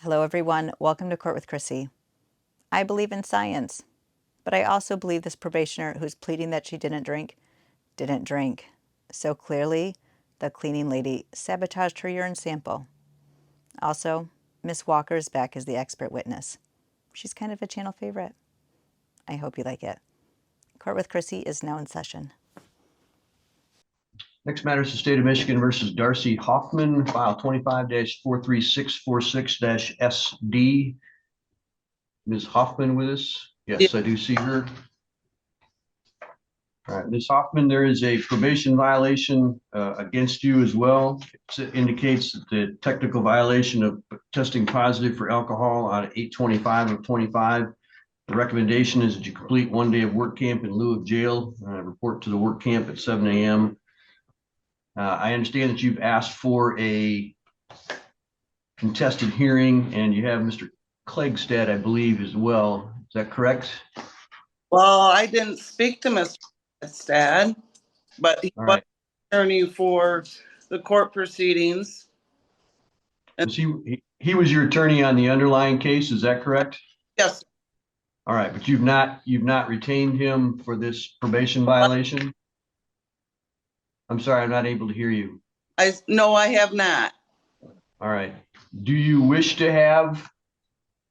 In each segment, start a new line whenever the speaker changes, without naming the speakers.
Hello, everyone. Welcome to Court with Krissy. I believe in science, but I also believe this probationer who's pleading that she didn't drink. So clearly, the cleaning lady sabotaged her urine sample. Also, Miss Walker is back as the expert witness. She's kind of a channel favorite. I hope you like it. Court with Krissy is now in session.
Next matter is the state of Michigan versus Darcy Hoffman, file 25-43646-SD. Ms. Hoffman with us? Yes, I do see her. All right, Ms. Hoffman, there is a probation violation against you as well. It indicates that the technical violation of testing positive for alcohol on 8/25 of 25. The recommendation is that you complete 1 day of work camp in lieu of jail. Report to the work camp at 7 a.m. I understand that you've asked for a contested hearing, and you have Mr. Klegstad, I believe, as well. Is that correct?
Well, I didn't speak to Mr. Klegstad, but he was attorney for the court proceedings.
He was your attorney on the underlying case, is that correct?
Yes.
All right, but you've not retained him for this probation violation? I'm sorry, I'm not able to hear you.
No, I have not.
All right. Do you wish to have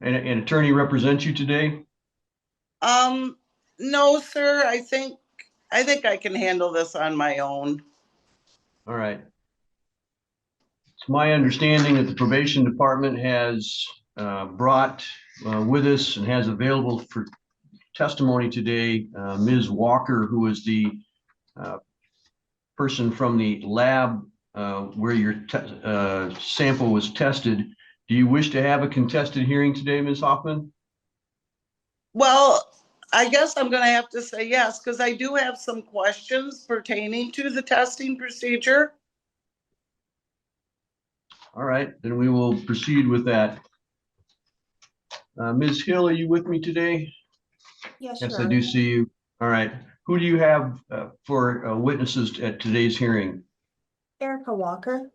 an attorney represent you today?
No, sir. I think I can handle this on my own.
All right. It's my understanding that the probation department has brought with us and has available for testimony today Ms. Walker, who is the person from the lab where your sample was tested. Do you wish to have a contested hearing today, Ms. Hoffman?
Well, I guess I'm going to have to say yes, because I do have some questions pertaining to the testing procedure.
All right, then we will proceed with that. Ms. Hill, are you with me today?
Yes,
yes, I do see you. All right. Who do you have for witnesses at today's hearing?
Erica Walker.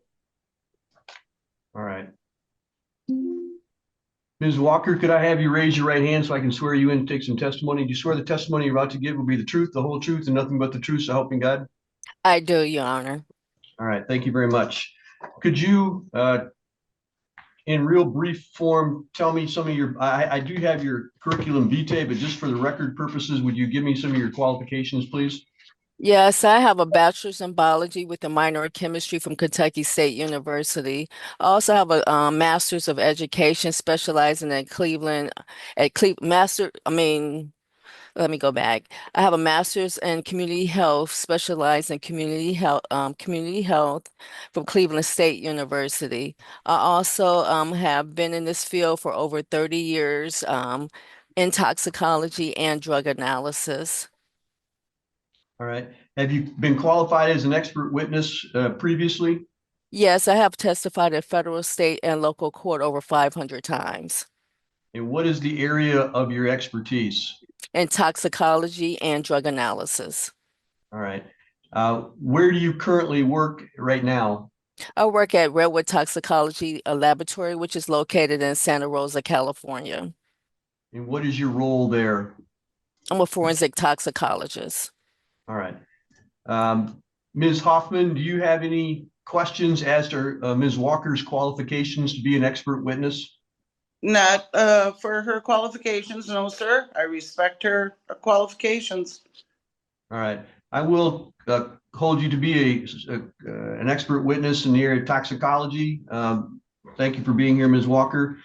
All right. Ms. Walker, could I have you raise your right hand so I can swear you in and take some testimony? Do you swear the testimony you're about to give will be the truth, the whole truth, and nothing but the truth, so help me God?
I do, Your Honor.
All right. Thank you very much. Could you, in real brief form, tell me some of your, I do have your curriculum vitae, but just for the record purposes, would you give me some of your qualifications, please?
Yes, I have a bachelor's in biology with a minor in chemistry from Kentucky State University. I also have a master's of education specializing in Cleveland, let me go back. I have a master's in community health, specialized in community health from Cleveland State University. I also have been in this field for over 30 years in toxicology and drug analysis.
All right. Have you been qualified as an expert witness previously?
Yes, I have testified at federal, state, and local court over 500 times.
And what is the area of your expertise?
In toxicology and drug analysis.
All right. Where do you currently work right now?
I work at Redwood Toxicology Laboratory, which is located in Santa Rosa, California.
And what is your role there?
I'm a forensic toxicologist.
All right. Ms. Hoffman, do you have any questions as to Ms. Walker's qualifications to be an expert witness?
Not for her qualifications, no, sir. I respect her qualifications.
All right. I will hold you to be an expert witness in the area of toxicology. Thank you for being here, Ms. Walker.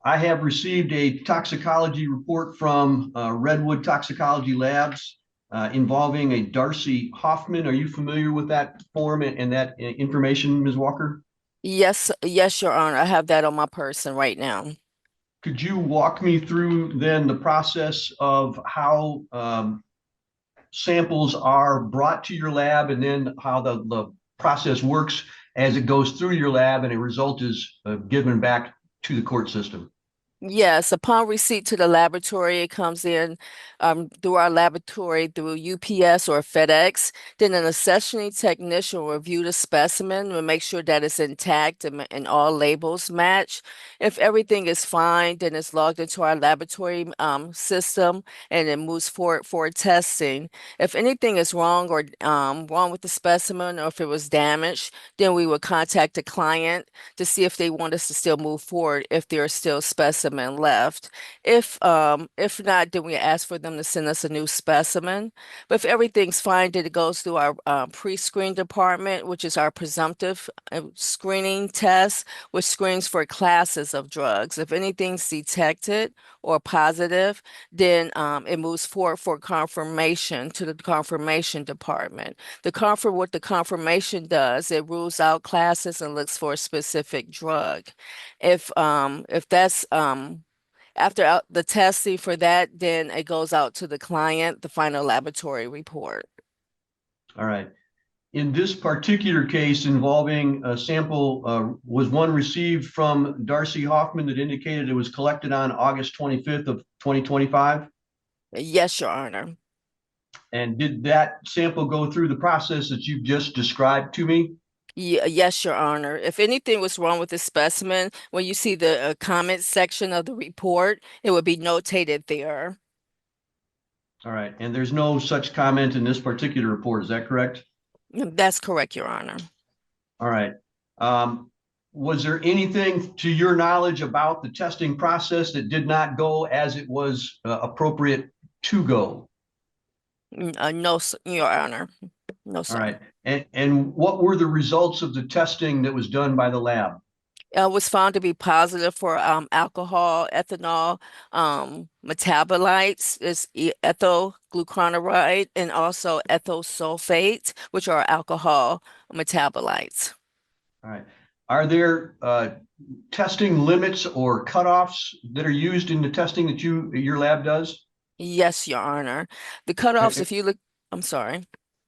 I have received a toxicology report from Redwood Toxicology Labs involving a Darcy Hoffman. Are you familiar with that form and that information, Ms. Walker?
Yes, Your Honor. I have that on my person right now.
Could you walk me through then the process of how samples are brought to your lab and then how the process works as it goes through your lab and a result is given back to the court system?
Yes, upon receipt to the laboratory, it comes in through our laboratory through UPS or FedEx. Then an accessioning technician will review the specimen and make sure that it's intact and all labels match. If everything is fine, then it's logged into our laboratory system and it moves forward for testing. If anything is wrong or wrong with the specimen or if it was damaged, then we would contact the client to see if they want us to still move forward if there's still specimen left. If not, then we ask for them to send us a new specimen. But if everything's fine, then it goes through our pre-screen department, which is our presumptive screening test, which screens for classes of drugs. If anything's detected or positive, then it moves forward for confirmation to the confirmation department. What the confirmation does, it rules out classes and looks for a specific drug. If that's after the testing for that, then it goes out to the client, the final laboratory report.
All right. In this particular case involving a sample, was one received from Darcy Hoffman that indicated it was collected on August 25th of 2025?
Yes, Your Honor.
And did that sample go through the process that you've just described to me?
Yes, Your Honor. If anything was wrong with the specimen, when you see the comment section of the report, it would be notated there.
All right. And there's no such comment in this particular report. Is that correct?
That's correct, Your Honor.
All right. Was there anything to your knowledge about the testing process that did not go as it was appropriate to go?
No, Your Honor. No,
All
sir.
right. And what were the results of the testing that was done by the lab?
Was found to be positive for alcohol, ethanol, metabolites, is ethyl glucuronide, and also ethyl sulfate, which are alcohol metabolites.
All right. Are there testing limits or cutoffs that are used in the testing that your lab does?
Yes, Your Honor. The cutoffs, if you look, I'm sorry.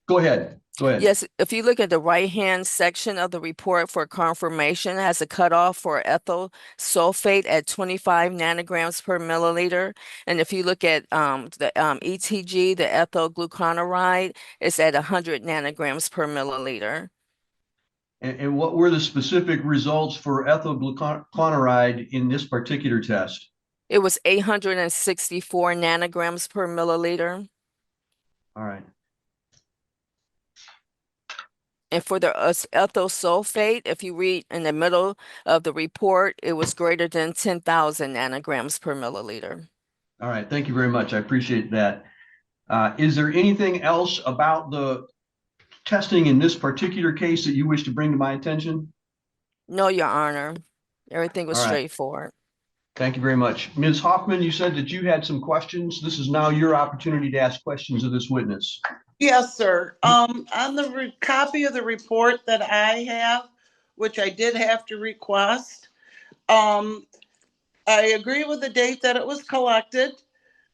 Go ahead. Go ahead.
Yes, if you look at the right-hand section of the report for confirmation, it has a cutoff for ethyl sulfate at 25 nanograms per milliliter. And if you look at the ETG, the ethyl glucuronide, it's at 100 nanograms per milliliter.
And what were the specific results for ethyl glucuronide in this particular test?
It was 864 nanograms per milliliter.
All right.
And for the ethyl sulfate, if you read in the middle of the report, it was greater than 10,000 nanograms per milliliter.
All right. Thank you very much. I appreciate that. Is there anything else about the testing in this particular case that you wish to bring to my attention?
No, Your Honor. Everything was
All right.
straightforward.
Thank you very much. Ms. Hoffman, you said that you had some questions. This is now your opportunity to ask questions of this witness.
Yes, sir. On the copy of the report that I have, which I did have to request, I agree with the date that it was collected.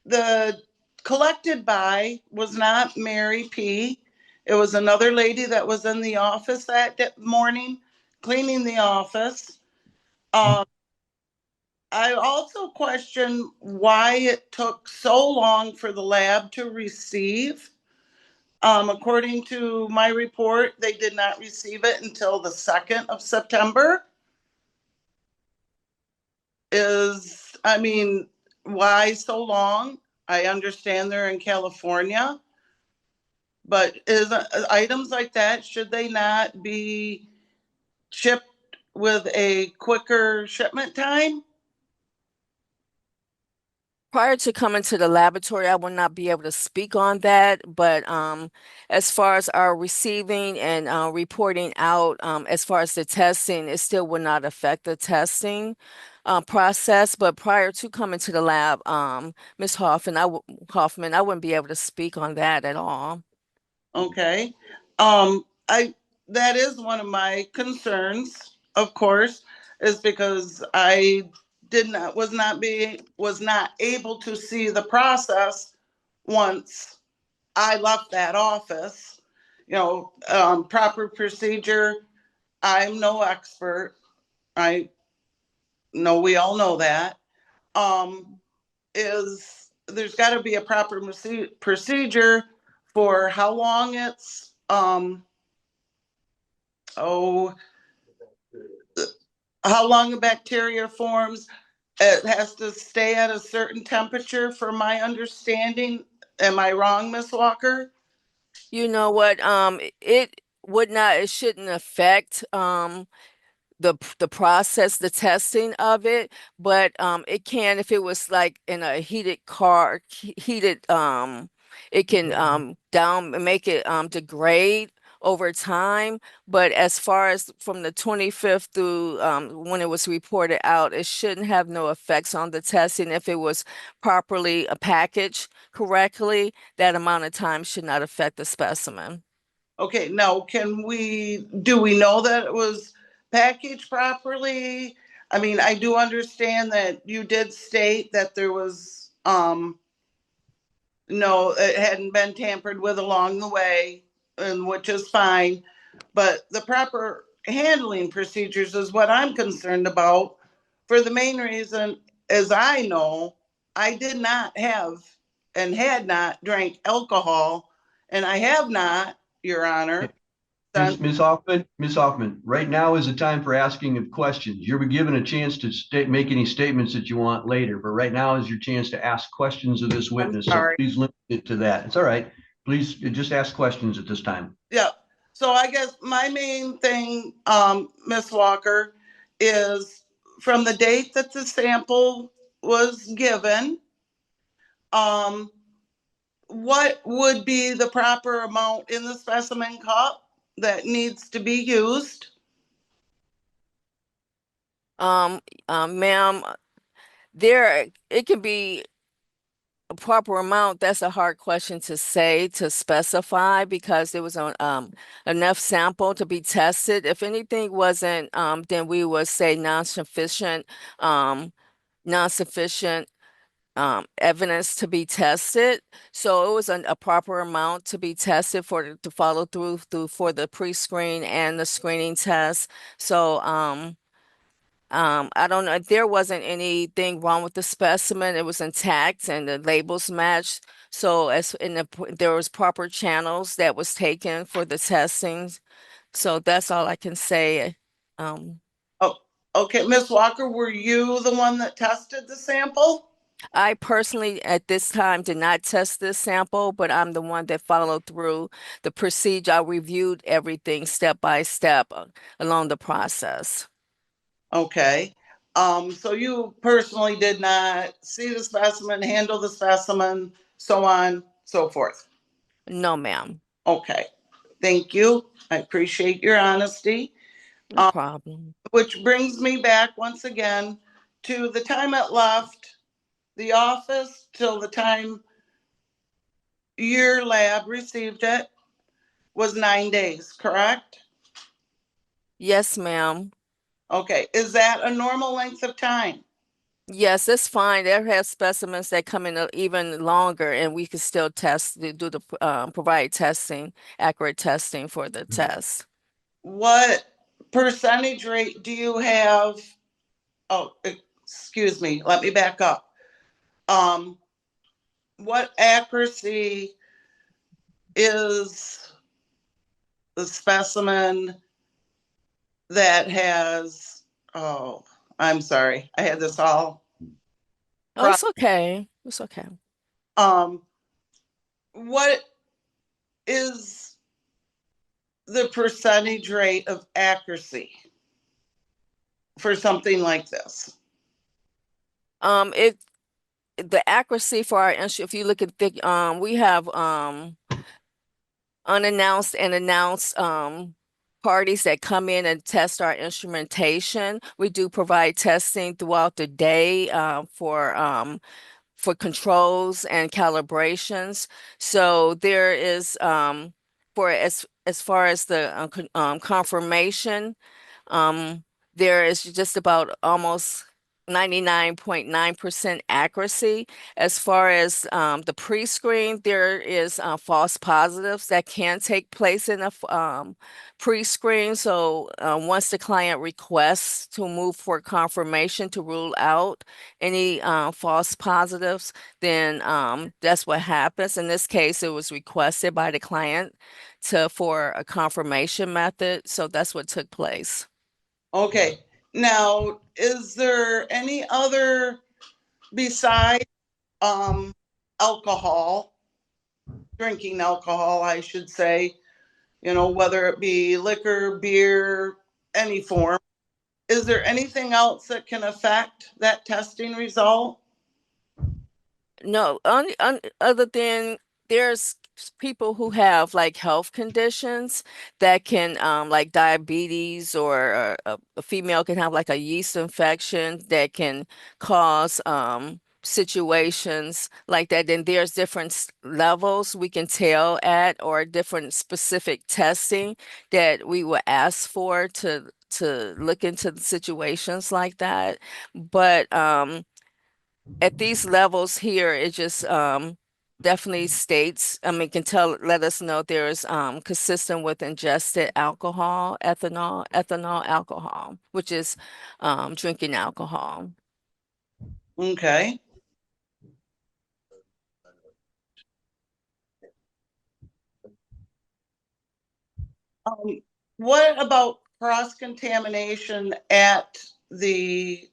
The collected by was not Mary P. It was another lady that was in the office that morning, cleaning the office. I also question why it took so long for the lab to receive. According to my report, they did not receive it until the 2nd of September. Why so long? I understand they're in California, but items like that, should they not be shipped with a quicker shipment time?
Prior to coming to the laboratory, I will not be able to speak on that, but as far as our receiving and reporting out, as far as the testing, it still would not affect the testing process. But prior to coming to the lab, Ms. Hoffman, I wouldn't be able to speak on that at all.
Okay. That is one of my concerns, of course, is because I was not able to see the process once I left that office. Proper procedure. I'm no expert. I know we all know that. is there's got to be a proper procedure for how long it's, how long a bacteria forms. It has to stay at a certain temperature, for my understanding. Am I wrong, Miss Walker?
You know what? It would not, it shouldn't affect the process, the testing of it, but it can if it was like in a heated car, heated it can down make it degrade over time. But as far as from the 25th through when it was reported out, it shouldn't have no effects on the testing if it was properly packaged correctly. That amount of time should not affect the specimen.
Okay, now do we know that it was packaged properly? I mean, I do understand that you did state that there was, no, it hadn't been tampered with along the way, and which is fine. But the proper handling procedures is what I'm concerned about, for the main reason, as I know, I did not have and had not drank alcohol, and I have not, Your Honor.
Ms. Hoffman, right now is the time for asking of questions. You'll be given a chance to make any statements that you want later, but right now is your chance to ask questions of this witness. So
sorry.
please limit it to that. It's all right. Please just ask questions at this time.
Yeah, so I guess my main thing, Ms. Walker, is from the date that the sample was given, um, what would be the proper amount in the specimen cup that needs to be used?
Ma'am, there it can be a proper amount. That's a hard question to say, to specify, because there was enough sample to be tested. If anything wasn't, then we would say non-sufficient evidence to be tested. So it was a proper amount to be tested to follow through for the pre-screen and the screening test. So I don't know. There wasn't anything wrong with the specimen. It was intact and the labels matched. So there was proper channels that was taken for the testing. So that's all I can say. Um,
Oh, okay, Ms. Walker, were you the one that tested the sample?
I personally at this time did not test this sample, but I'm the one that followed through the procedure. I reviewed everything step by step along the process.
Okay, so you personally did not see the specimen, handle the specimen, so on, so forth?
No, ma'am.
Okay, thank you. I appreciate your honesty.
No problem.
Which brings me back once again to the time it left the office till the time your lab received it was 9 days, correct?
Yes, ma'am.
Okay, is that a normal length of time?
Yes, it's fine. There have specimens that come in even longer, and we can still do the provide testing, accurate testing for the test.
What percentage rate do you have? Oh, excuse me, let me back up. What accuracy is the specimen that has, oh, I'm sorry, I had this all.
Oh, it's okay. It's okay.
What is the percentage rate of accuracy for something like this?
It the accuracy for our instrument, if you look at we have unannounced and announced parties that come in and test our instrumentation. We do provide testing throughout the day for controls and calibrations. So there is for as far as the confirmation, there is just about almost 99.9% accuracy. As far as the pre-screen, there is false positives that can take place in a pre-screen. So once the client requests to move for confirmation to rule out any false positives, then that's what happens. In this case, it was requested by the client for a confirmation method. So that's what took place.
Okay, now, is there any other besides alcohol, drinking alcohol, I should say, whether it be liquor, beer, any form, is there anything else that can affect that testing result?
No, other than there's people who have like health conditions that can like diabetes, or a female can have like a yeast infection that can cause situations like that. Then there's different levels we can tell at, or different specific testing that we will ask for to look into the situations like that. But at these levels here, it just definitely states, I mean, can let us know there is consistent with ingested alcohol, ethanol alcohol, which is drinking alcohol.
Okay. What about cross-contamination at the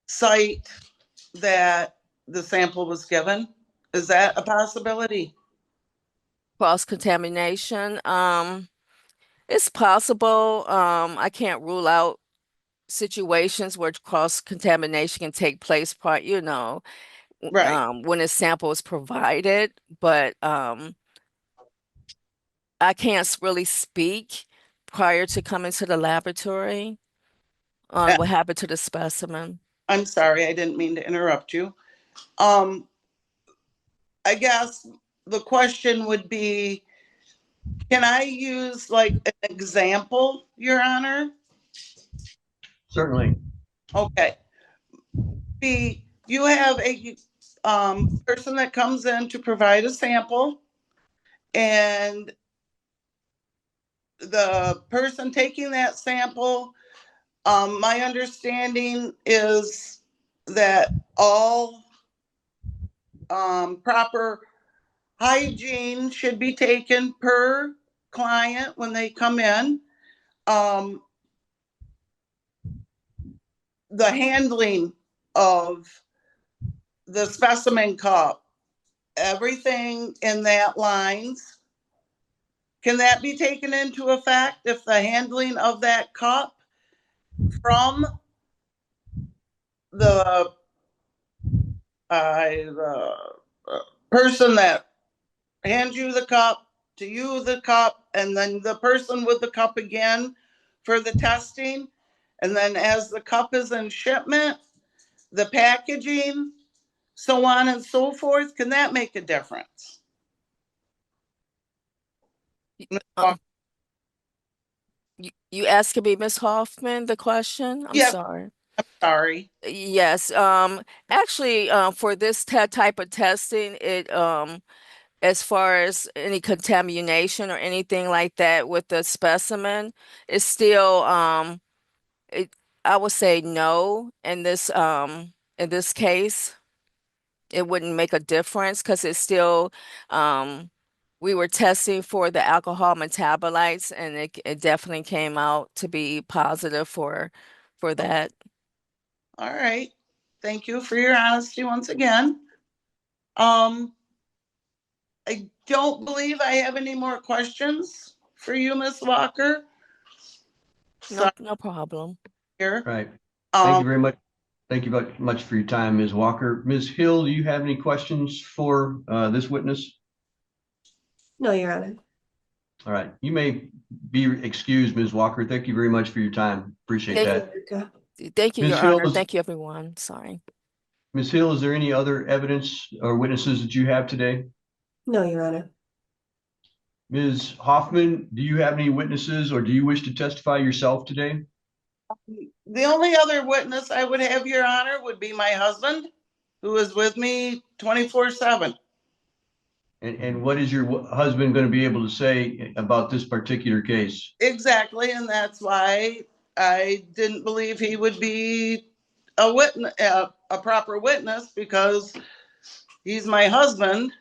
site that the sample was given? Is that a possibility?
Cross-contamination, it's possible. I can't rule out situations where cross-contamination can take place
Right.
when a sample is provided, but I can't really speak prior to coming to the laboratory on
Uh,
what happened to the specimen.
I'm sorry, I didn't mean to interrupt you. I guess the question would be, can I use like an example, Your Honor?
Certainly.
Okay. You have a person that comes in to provide a sample, and the person taking that sample, my understanding is that all proper hygiene should be taken per client when they come in. The handling of the specimen cup, everything in that lines, can that be taken into effect if the handling of that cup from the person that hands you the cup to you the cup, and then the person with the cup again for the testing, and then as the cup is in shipment, the packaging, so on and so forth, can that make a difference?
Uh, you asking me, Ms. Hoffman, the question? I'm
Yes,
sorry.
sorry.
Yes, actually, for this type of testing, as far as any contamination or anything like that with the specimen, it's still, it, I would say no in this case. It wouldn't make a difference because it's still, we were testing for the alcohol metabolites, and it definitely came out to be positive for that.
All right. Thank you for your honesty once again. I don't believe I have any more questions for you, Ms. Walker.
No,
So
no problem.
here.
Right. Thank you
Um,
very much. Thank you very much for your time, Ms. Walker. Ms. Hill, do you have any questions for this witness?
No, Your Honor.
All right. You may be excused, Ms. Walker. Thank you very much for your time. Appreciate
Thank
that.
Thank you,
Ms.
Your
Hill,
Honor. Thank you, everyone. Sorry.
Ms. Hill, is there any other evidence or witnesses that you have today?
No, Your Honor.
Ms. Hoffman, do you have any witnesses or do you wish to testify yourself today?
The only other witness I would have, Your Honor, would be my husband, who is with me 24/7.
And what is your husband going to be able to say about this particular case?
Exactly, and that's why I didn't believe he would be a witness, a proper witness, because he's my husband.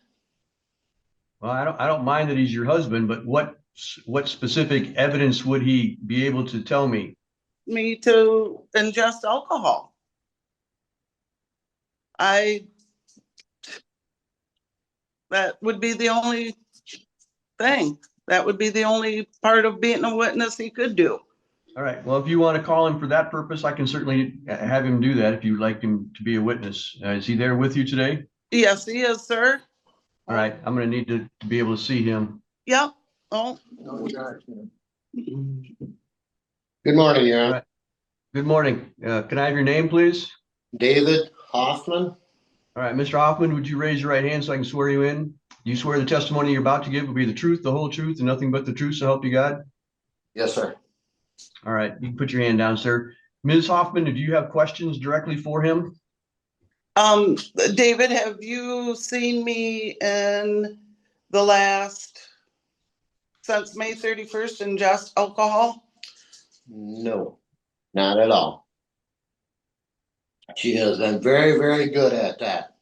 Well, I don't mind that he's your husband, but what specific evidence would he be able to tell me?
Me to ingest alcohol. That would be the only thing. That would be the only part of being a witness he could do.
All right. Well, if you want to call him for that purpose, I can certainly have him do that if you'd like him to be a witness. Is he there with you today?
Yes, he is, sir.
All right. I'm going to need to be able to see him.
Yep. Oh,
Good morning, Your Honor.
Right. Good morning. Can I have your name, please?
David Hoffman.
All right. Mr. Hoffman, would you raise your right hand so I can swear you in? Do you swear the testimony you're about to give will be the truth, the whole truth, and nothing but the truth, so help you God?
Yes, sir.
All right. You can put your hand down, sir. Ms. Hoffman, do you have questions directly for him?
David, have you seen me in the last, since May 31st, ingest alcohol?
No, not at all. She has been very, very good at that.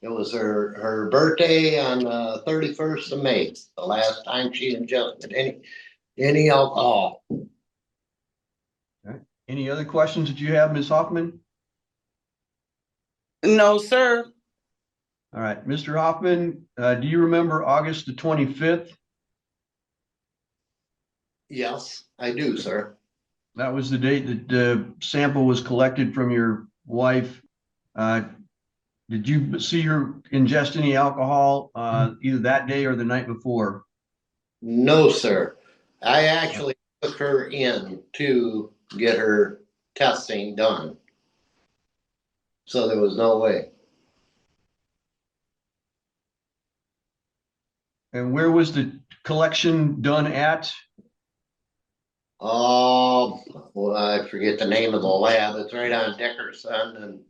It was her birthday on the 31st of May, the last time she ingested any alcohol.
All right. Any other questions that you have, Ms. Hoffman?
No, sir.
All right. Mr. Hoffman, do you remember August the 25th?
Yes, I do, sir.
That was the date that the sample was collected from your wife. Did you see her ingest any alcohol either that day or the night before?
No, sir. I actually took her in to get her testing done. So there was no way.
And where was the collection done at?
Oh, well, I forget the name of the lab. It's right on Dickerson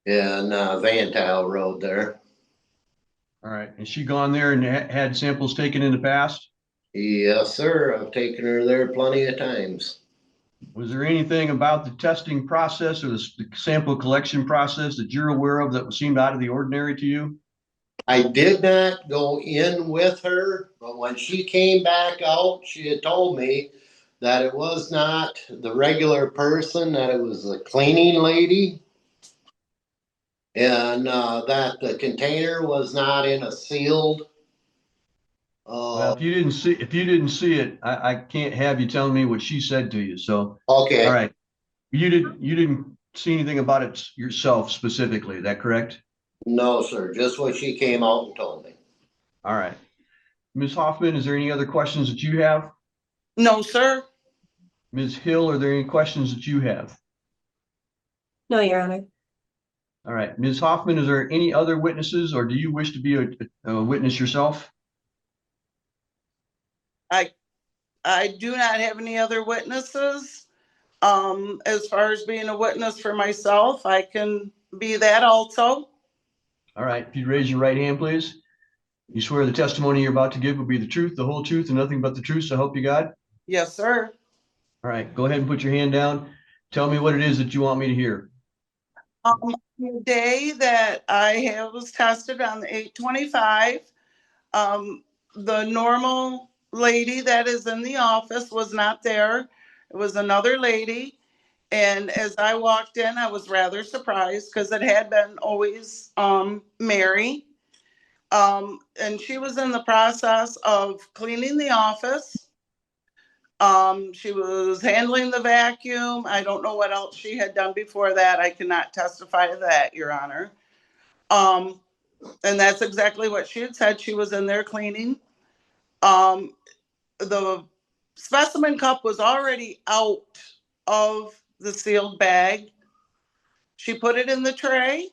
and Van Tile Road there.
All right. Has she gone there and had samples taken in the past?
Yes, sir. I've taken her there plenty of times.
Was there anything about the testing process or the sample collection process that you're aware of that seemed out of the ordinary to you?
I did not go in with her, but when she came back out, she had told me that it was not the regular person, that it was the cleaning lady, and that the container was not in a sealed.
Well, if you didn't see it, I can't have you telling me what she said to you. So,
Okay.
all right. You didn't see anything about it yourself specifically. Is that correct?
No, sir. Just what she came out and told me.
All right. Ms. Hoffman, is there any other questions that you have?
No, sir.
Ms. Hill, are there any questions that you have?
No, Your Honor.
All right. Ms. Hoffman, is there any other witnesses or do you wish to be a witness yourself?
I do not have any other witnesses. As far as being a witness for myself, I can be that also.
All right. If you'd raise your right hand, please. You swear the testimony you're about to give will be the truth, the whole truth, and nothing but the truth, so help you God?
Yes, sir.
All right. Go ahead and put your hand down. Tell me what it is that you want me to hear.
The day that I was tested on the 8/25, the normal lady that is in the office was not there. It was another lady. And as I walked in, I was rather surprised because it had been always Mary. And she was in the process of cleaning the office. She was handling the vacuum. I don't know what else she had done before that. I cannot testify to that, Your Honor. And that's exactly what she had said. She was in there cleaning. The specimen cup was already out of the sealed bag. She put it in the tray.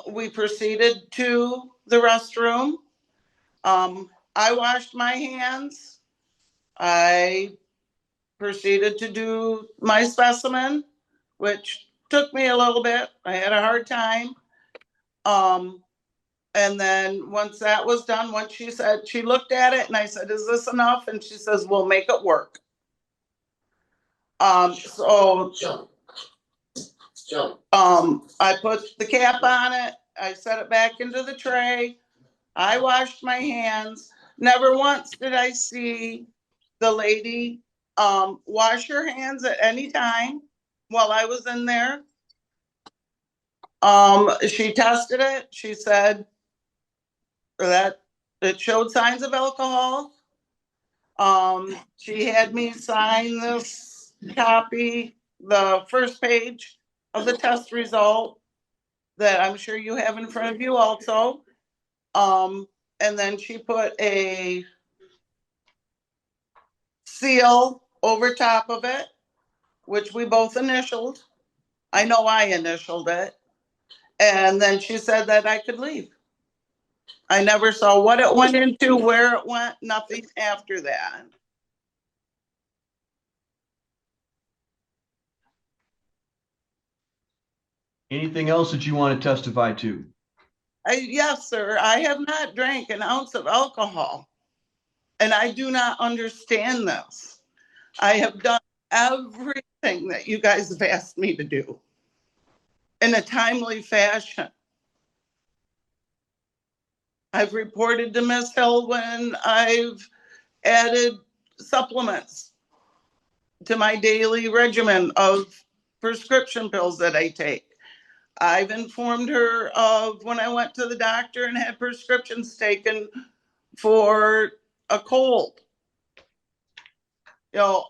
We proceeded to the restroom. I washed my hands. I proceeded to do my specimen, which took me a little bit. I had a hard time. And then once that was done, once she said, she looked at it and I said, is this enough? And she says, we'll make it work. So I put the cap on it. I set it back into the tray. I washed my hands. Never once did I see the lady wash her hands at any time while I was in there. She tested it. She said that it showed signs of alcohol. She had me sign this copy, the first page of the test result that I'm sure you have in front of you also. And then she put a seal over top of it, which we both initialed. I know I initialed it. And then she said that I could leave. I never saw what it went into, where it went, nothing after that.
Anything else that you want to testify to?
Yes, sir. I have not drank an ounce of alcohol, and I do not understand this. I have done everything that you guys have asked me to do in a timely fashion. I've reported to Ms. Hill when I've added supplements to my daily regimen of prescription pills that I take. I've informed her of when I went to the doctor and had prescriptions taken for a cold. You know,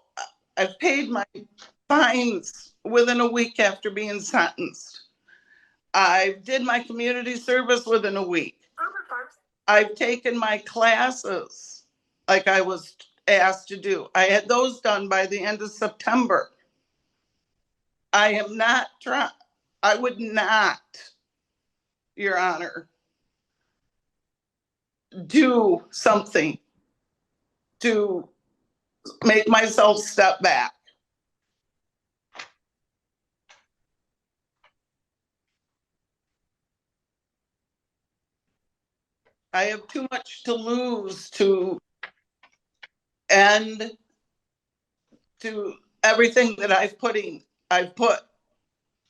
I've paid my fines within a week after being sentenced. I did my community service within a week. I've taken my classes like I was asked to do. I had those done by the end of September. I am not trying, I would not, Your Honor, do something to make myself step back. I have too much to lose to end to everything that I've put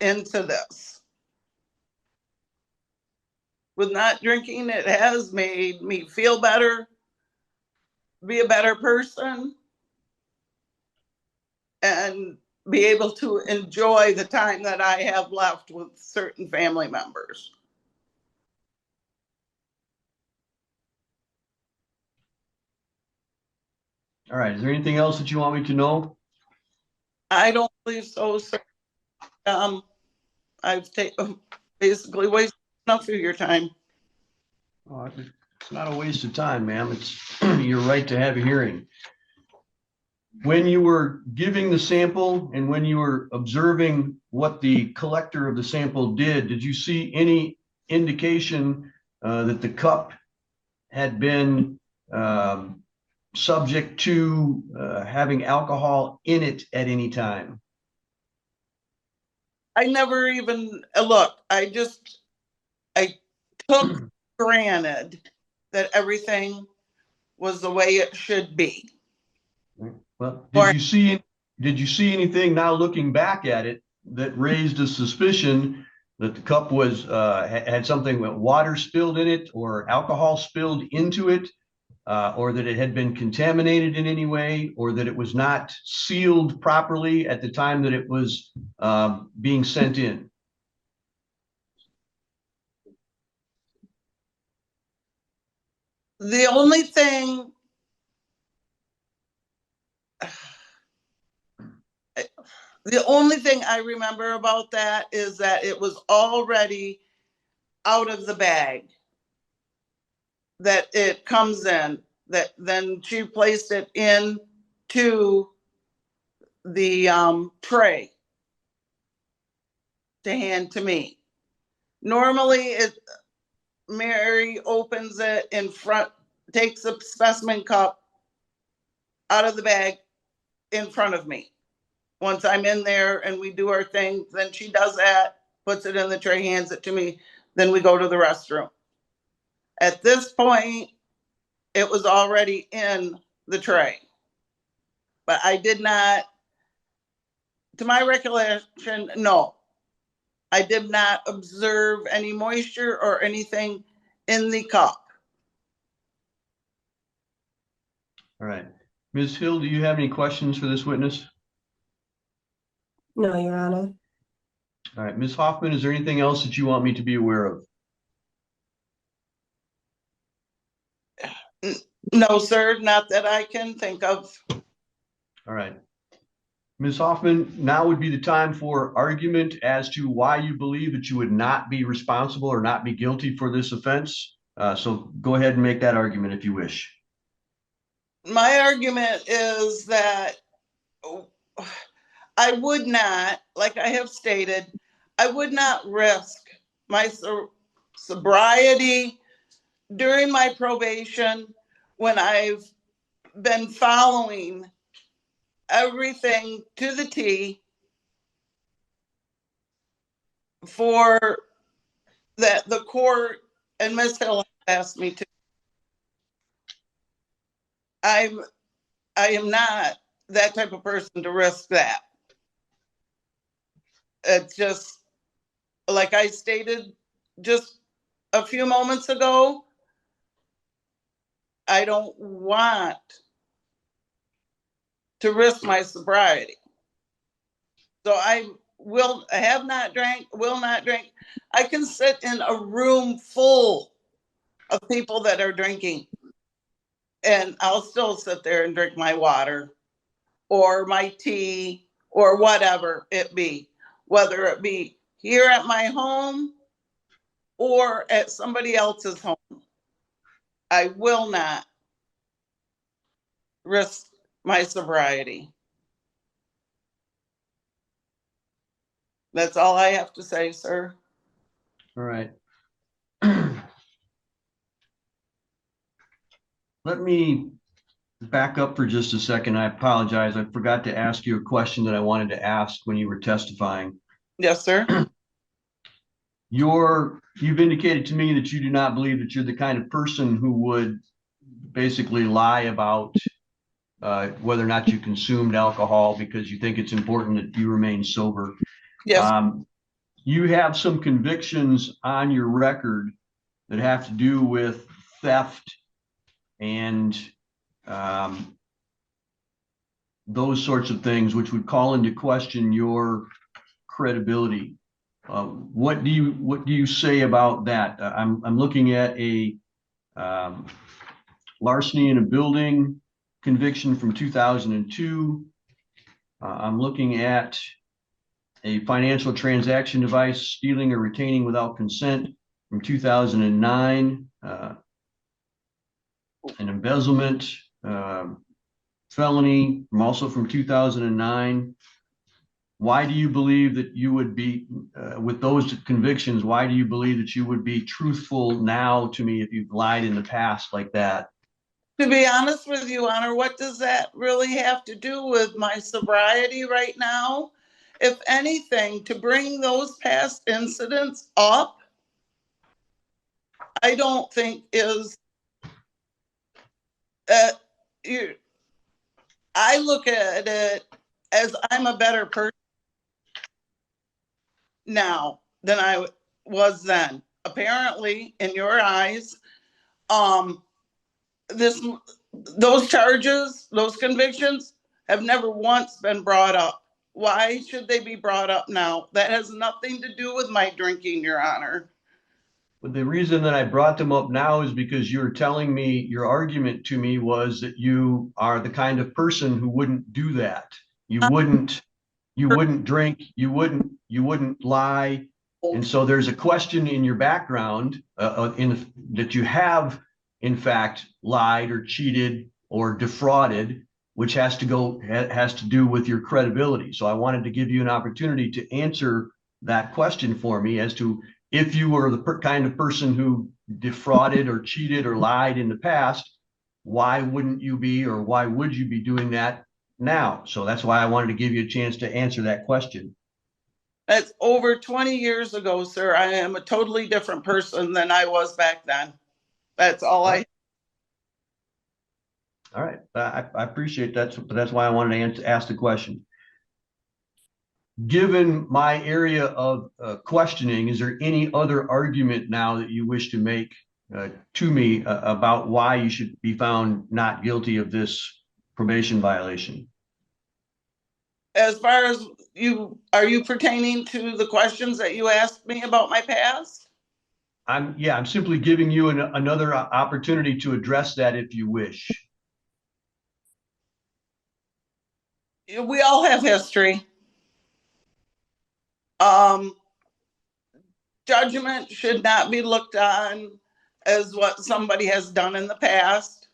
into this. With not drinking, it has made me feel better, be a better person, and be able to enjoy the time that I have left with certain family members.
All right. Is there anything else that you want me to know?
I don't believe so, sir. I've basically wasted enough of your time.
Oh, it's not a waste of time, ma'am. It's your right to have a hearing. When you were giving the sample and when you were observing what the collector of the sample did you see any indication that the cup had been subject to having alcohol in it at any time?
I never even looked. I took granted that everything was the way it should be.
Well, did you see anything now looking back at it that raised a suspicion that the cup was had something with water spilled in it or alcohol spilled into it, or that it had been contaminated in any way, or that it was not sealed properly at the time that it was being sent in?
The only thing I remember about that is that it was already out of the bag that it comes in, that then she placed it into the tray to hand to me. Normally, Mary opens it in front, takes the specimen cup out of the bag in front of me. Once I'm in there and we do our thing, then she does that, puts it in the tray, hands it to me, then we go to the restroom. At this point, it was already in the tray. But I did not, to my recollection, no. I did not observe any moisture or anything in the cup.
All right. Ms. Hill, do you have any questions for this witness?
No, Your Honor.
All right. Ms. Hoffman, is there anything else that you want me to be aware of?
No, sir, not that I can think of.
All right. Ms. Hoffman, now would be the time for argument as to why you believe that you would not be responsible or not be guilty for this offense. So go ahead and make that argument if you wish.
My argument is that I would not, like I have stated, I would not risk my sobriety during my probation when I've been following everything to the T for that the court and Ms. Hill asked me to. I am not that type of person to risk that. It's just, like I stated just a few moments ago, I don't want to risk my sobriety. So I have not drank, will not drink. I can sit in a room full of people that are drinking, and I'll still sit there and drink my water or my tea or whatever it be, whether it be here at my home or at somebody else's home. I will not risk my sobriety. That's all I have to say, sir.
All right. Let me back up for just a second. I apologize. I forgot to ask you a question that I wanted to ask when you were testifying.
Yes, sir.
You've indicated to me that you do not believe that you're the kind of person who would basically lie about whether or not you consumed alcohol because you think it's important that you remain sober.
Yes.
You have some convictions on your record that have to do with theft and those sorts of things, which would call into question your credibility. What do you say about that? I'm looking at a larceny in a building conviction from 2002. I'm looking at a financial transaction device stealing or retaining without consent from 2009. An embezzlement felony also from 2009. Why do you believe that you would be, with those convictions, why do you believe that you would be truthful now to me if you've lied in the past like that?
To be honest with you, Honor, what does that really have to do with my sobriety right now? If anything, to bring those past incidents up, I don't think is, I look at it as I'm a better person now than I was then. Apparently, in your eyes, those charges, those convictions have never once been brought up. Why should they be brought up now? That has nothing to do with my drinking, Your Honor.
But the reason that I brought them up now is because you're telling me, your argument to me was that you are the kind of person who wouldn't do that. You wouldn't drink, you wouldn't lie. And so there's a question in your background that you have in fact lied or cheated or defrauded, which has to do with your credibility. So I wanted to give you an opportunity to answer that question for me as to if you were the kind of person who defrauded or cheated or lied in the past, why wouldn't you be, or why would you be doing that now. So that's why I wanted to give you a chance to answer that question.
That's over 20 years ago, sir. I am a totally different person than I was back then. That's all I.
All right, I appreciate that, but that's why I wanted to ask the question. Given my area of questioning, is there any other argument now that you wish to make to me about why you should be found not guilty of this probation violation?
As far as are you pertaining to the questions that you asked me about my past?
I'm simply giving you another opportunity to address that if you wish.
We all have history. Um, Judgment should not be looked on as what somebody has done in the past.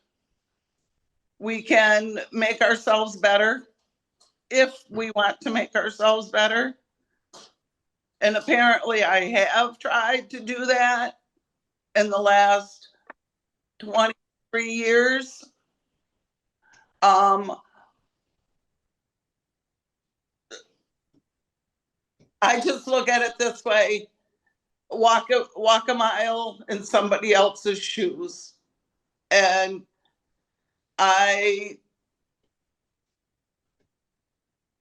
We can make ourselves better if we want to make ourselves better. And apparently I have tried to do that in the last 23 years. I just look at it this way: walk a mile in somebody else's shoes, and I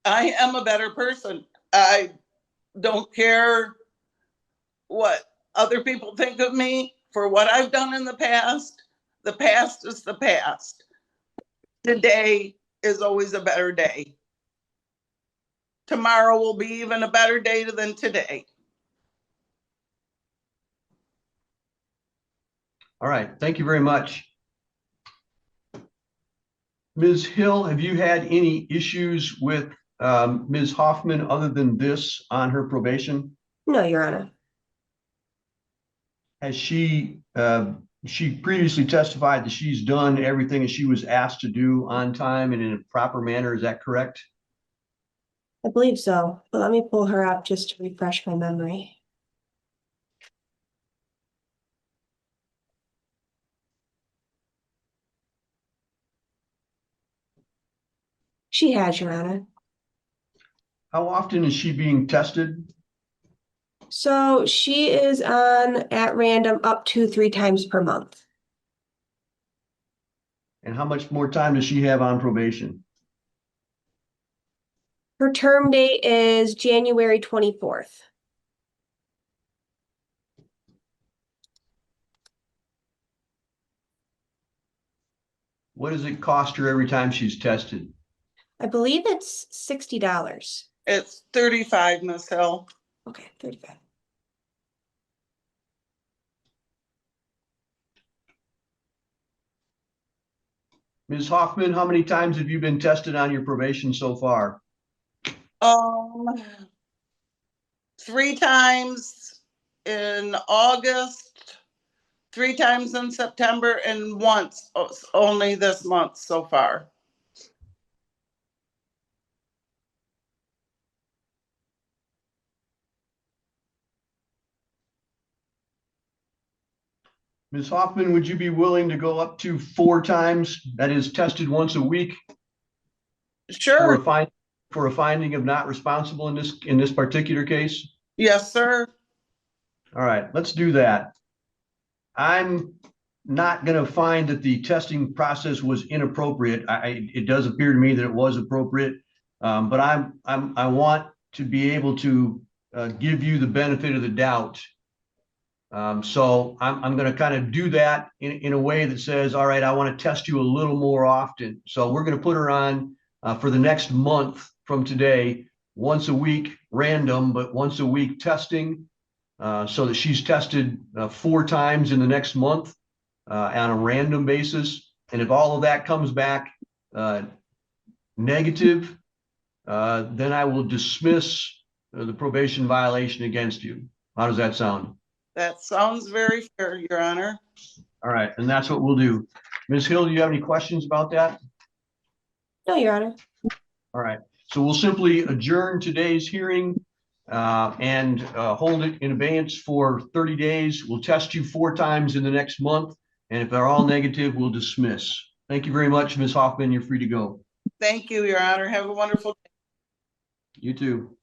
am a better person. I don't care what other people think of me for what I've done in the past. The past is the past. Today is always a better day. Tomorrow will be even a better day than today.
All right, thank you very much. Ms. Hill, have you had any issues with Ms. Hoffman other than this on her probation?
No, Your Honor.
Has she previously testified that she's done everything that she was asked to do on time and in a proper manner? Is that correct?
I believe so, but let me pull her up just to refresh my memory. She has, Your Honor.
How often is she being tested?
So she is on at random up to 3 times per month.
And how much more time does she have on probation?
Her term date is January 24th.
What does it cost her every time she's tested?
I believe it's $60.
It's 35, Miss Hill.
Okay, 35.
Ms. Hoffman, how many times have you been tested on your probation so far?
3 times in August, 3 times in September, and once only this month so far.
Ms. Hoffman, would you be willing to go up to 4 times, that is tested once a week,
Sure.
for a finding of not responsible in this particular case?
Yes, sir.
All right, let's do that. I'm not going to find that the testing process was inappropriate. It does appear to me that it was appropriate, but I want to be able to give you the benefit of the doubt. So I'm going to kind of do that in a way that says, all right, I want to test you a little more often. So we're going to put her on for the next month from today, once a week, random, but once a week testing, so that she's tested 4 times in the next month on a random basis. And if all of that comes back negative, then I will dismiss the probation violation against you. How does that sound?
That sounds very fair, Your Honor.
All right, and that's what we'll do. Ms. Hill, do you have any questions about that?
No, Your Honor.
All right, so we'll simply adjourn today's hearing and hold it in abeyance for 30 days. We'll test you 4 times in the next month, and if they're all negative, we'll dismiss. Thank you very much, Ms. Hoffman. You're free to go.
Thank you, Your Honor. Have a wonderful day.
You too.